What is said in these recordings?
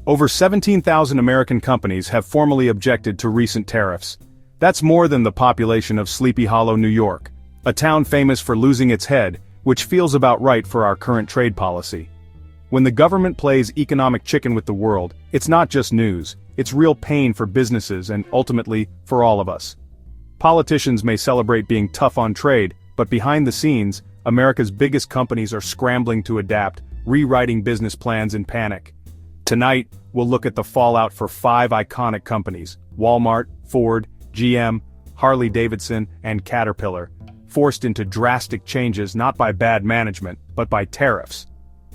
Over 17,000 American companies have formally objected to recent tariffs. That's more than the population of Sleepy Hollow, New York, a town famous for losing its head, which feels about right for our current trade policy. When the government plays economic chicken with the world, it's not just news, it's real pain for businesses and, ultimately, for all of us. Politicians may celebrate being tough on trade, but behind the scenes, America's biggest companies are scrambling to adapt, rewriting business plans in panic. Tonight, we'll look at the fallout for 5 iconic companies: Walmart, Ford, GM, Harley-Davidson, and Caterpillar, forced into drastic changes not by bad management, but by tariffs.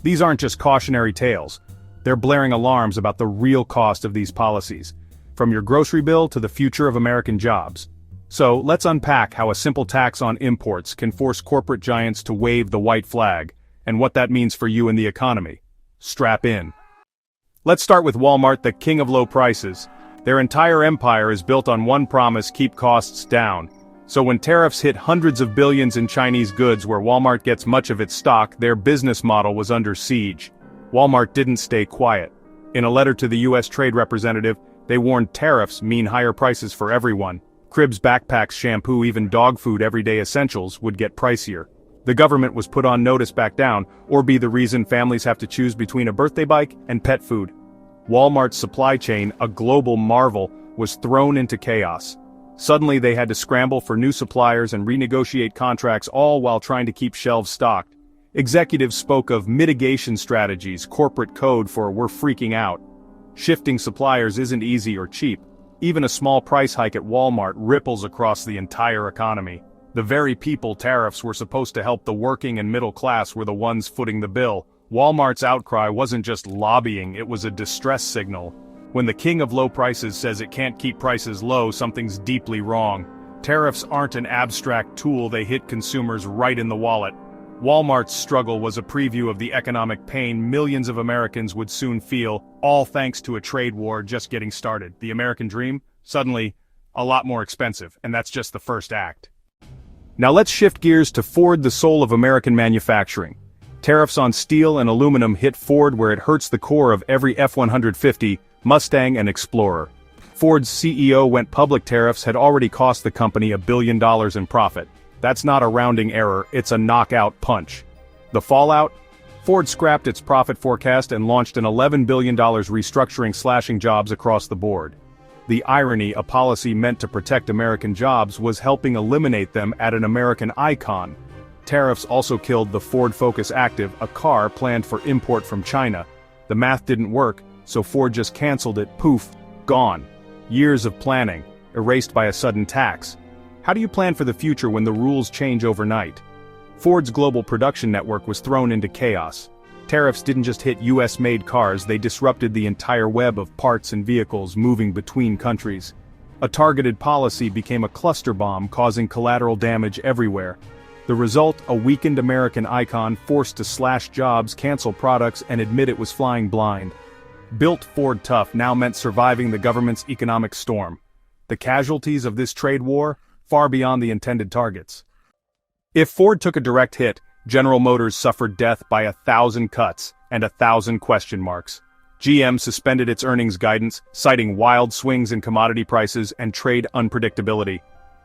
These aren't just cautionary tales. They're blaring alarms about the real cost of these policies, from your grocery bill to the future of American jobs. So, let's unpack how a simple tax on imports can force corporate giants to wave the white flag, and what that means for you and the economy. Strap in. Let's start with Walmart, the king of low prices. Their entire empire is built on one promise: keep costs down. So when tariffs hit hundreds of billions in Chinese goods where Walmart gets much of its stock, their business model was under siege. Walmart didn't stay quiet. In a letter to the U.S. Trade Representative, they warned tariffs mean higher prices for everyone. Cribs, backpacks, shampoo, even dog food, everyday essentials would get pricier. The government was put on notice: back down, or be the reason families have to choose between a birthday bike and pet food. Walmart's supply chain, a global marvel, was thrown into chaos. Suddenly they had to scramble for new suppliers and renegotiate contracts, all while trying to keep shelves stocked. Executives spoke of mitigation strategies, corporate code for "we're freaking out." Shifting suppliers isn't easy or cheap. Even a small price hike at Walmart ripples across the entire economy. The very people tariffs were supposed to help, the working and middle class, were the ones footing the bill. Walmart's outcry wasn't just lobbying, it was a distress signal. When the king of low prices says it can't keep prices low, something's deeply wrong. Tariffs aren't an abstract tool, they hit consumers right in the wallet. Walmart's struggle was a preview of the economic pain millions of Americans would soon feel, all thanks to a trade war just getting started. The American dream, suddenly, a lot more expensive, and that's just the first act. Now let's shift gears to Ford, the soul of American manufacturing. Tariffs on steel and aluminum hit Ford where it hurts the core of every F-150, Mustang, and Explorer. Ford's CEO went public: tariffs had already cost the company $1 billion in profit. That's not a rounding error, it's a knockout punch. The fallout? Ford scrapped its profit forecast and launched an $11 billion restructuring, slashing jobs across the board. The irony: a policy meant to protect American jobs was helping eliminate them at an American icon. Tariffs also killed the Ford Focus Active, a car planned for import from China. The math didn't work, so Ford just canceled it. Poof, gone. Years of planning, erased by a sudden tax. How do you plan for the future when the rules change overnight? Ford's global production network was thrown into chaos. Tariffs didn't just hit US-made cars, they disrupted the entire web of parts and vehicles moving between countries. A targeted policy became a cluster bomb, causing collateral damage everywhere. The result: a weakened American icon forced to slash jobs, cancel products, and admit it was flying blind. Built Ford tough now meant surviving the government's economic storm. The casualties of this trade war? Far beyond the intended targets. If Ford took a direct hit, General Motors suffered death by 1,000 cuts and 1,000 question marks. GM suspended its earnings guidance, citing wild swings in commodity prices and trade unpredictability.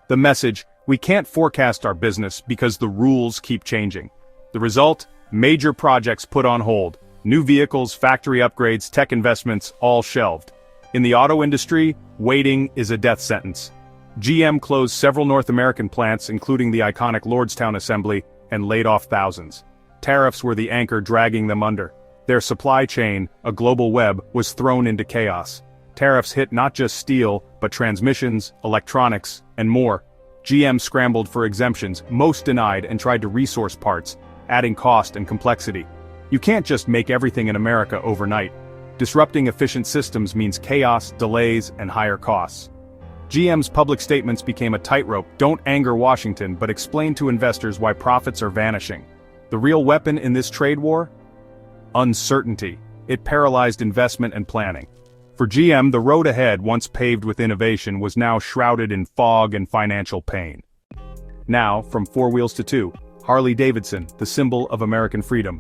The message: we can't forecast our business because the rules keep changing. The result? Major projects put on hold. New vehicles, factory upgrades, tech investments, all shelved. In the auto industry, waiting is a death sentence. GM closed several North American plants, including the iconic Lordstown assembly, and laid off thousands. Tariffs were the anchor dragging them under. Their supply chain, a global web, was thrown into chaos. Tariffs hit not just steel, but transmissions, electronics, and more. GM scrambled for exemptions, most denied, and tried to resource parts, adding cost and complexity. You can't just make everything in America overnight. Disrupting efficient systems means chaos, delays, and higher costs. GM's public statements became a tightrope: don't anger Washington, but explain to investors why profits are vanishing. The real weapon in this trade war? Uncertainty. It paralyzed investment and planning. For GM, the road ahead, once paved with innovation, was now shrouded in fog and financial pain. Now, from four wheels to two, Harley-Davidson, the symbol of American freedom.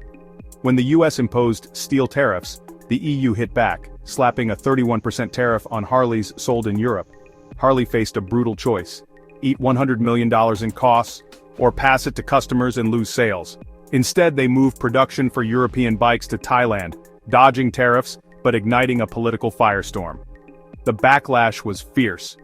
When the US imposed steel tariffs, the EU hit back. slapping a 31% tariff on Harleys sold in Europe. Harley faced a brutal choice: eat $100 million in costs, or pass it to customers and lose sales. Instead, they moved production for European bikes to Thailand, dodging tariffs but igniting a political firestorm. The backlash was fierce.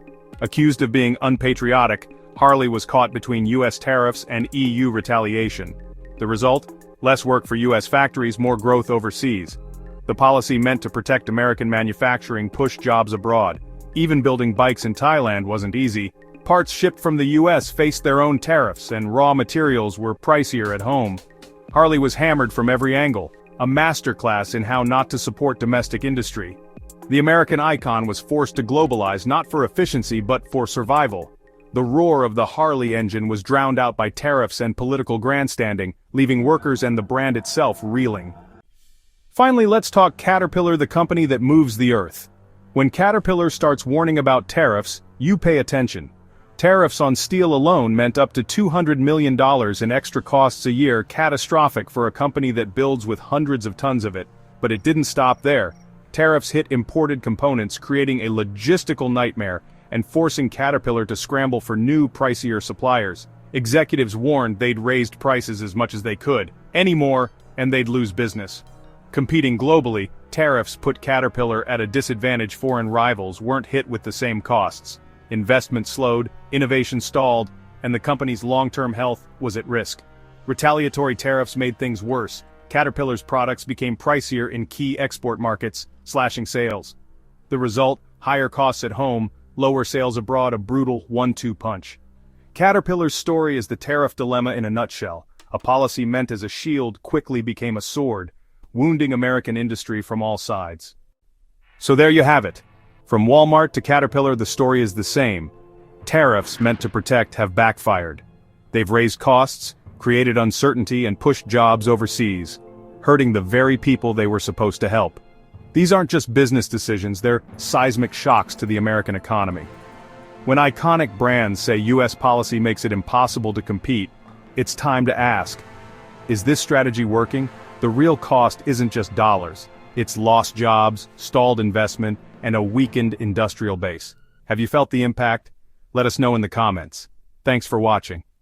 Accused of being unpatriotic, Harley was caught between US tariffs and EU retaliation. The result? Less work for US factories, more growth overseas. The policy meant to protect American manufacturing pushed jobs abroad. Even building bikes in Thailand wasn't easy. Parts shipped from the US faced their own tariffs, and raw materials were pricier at home. Harley was hammered from every angle, a masterclass in how not to support domestic industry. The American icon was forced to globalize not for efficiency but for survival. The roar of the Harley engine was drowned out by tariffs and political grandstanding, leaving workers and the brand itself reeling. Finally, let's talk Caterpillar, the company that moves the earth. When Caterpillar starts warning about tariffs, you pay attention. Tariffs on steel alone meant up to $200 million in extra costs a year, catastrophic for a company that builds with hundreds of tons of it. But it didn't stop there. Tariffs hit imported components, creating a logistical nightmare and forcing Caterpillar to scramble for new, pricier suppliers. Executives warned they'd raised prices as much as they could. Any more, and they'd lose business. Competing globally, tariffs put Caterpillar at a disadvantage. Foreign rivals weren't hit with the same costs. Investment slowed, innovation stalled, and the company's long-term health was at risk. Retaliatory tariffs made things worse. Caterpillar's products became pricier in key export markets, slashing sales. The result: higher costs at home, lower sales abroad, a brutal 1-2 punch. Caterpillar's story is the tariff dilemma in a nutshell. A policy meant as a shield quickly became a sword, wounding American industry from all sides. So there you have it. From Walmart to Caterpillar, the story is the same. Tariffs meant to protect have backfired. They've raised costs, created uncertainty, and pushed jobs overseas, hurting the very people they were supposed to help. These aren't just business decisions, they're seismic shocks to the American economy. When iconic brands say US policy makes it impossible to compete, it's time to ask, is this strategy working? The real cost isn't just dollars. It's lost jobs, stalled investment, and a weakened industrial base. Have you felt the impact? Let us know in the comments. Thanks for watching.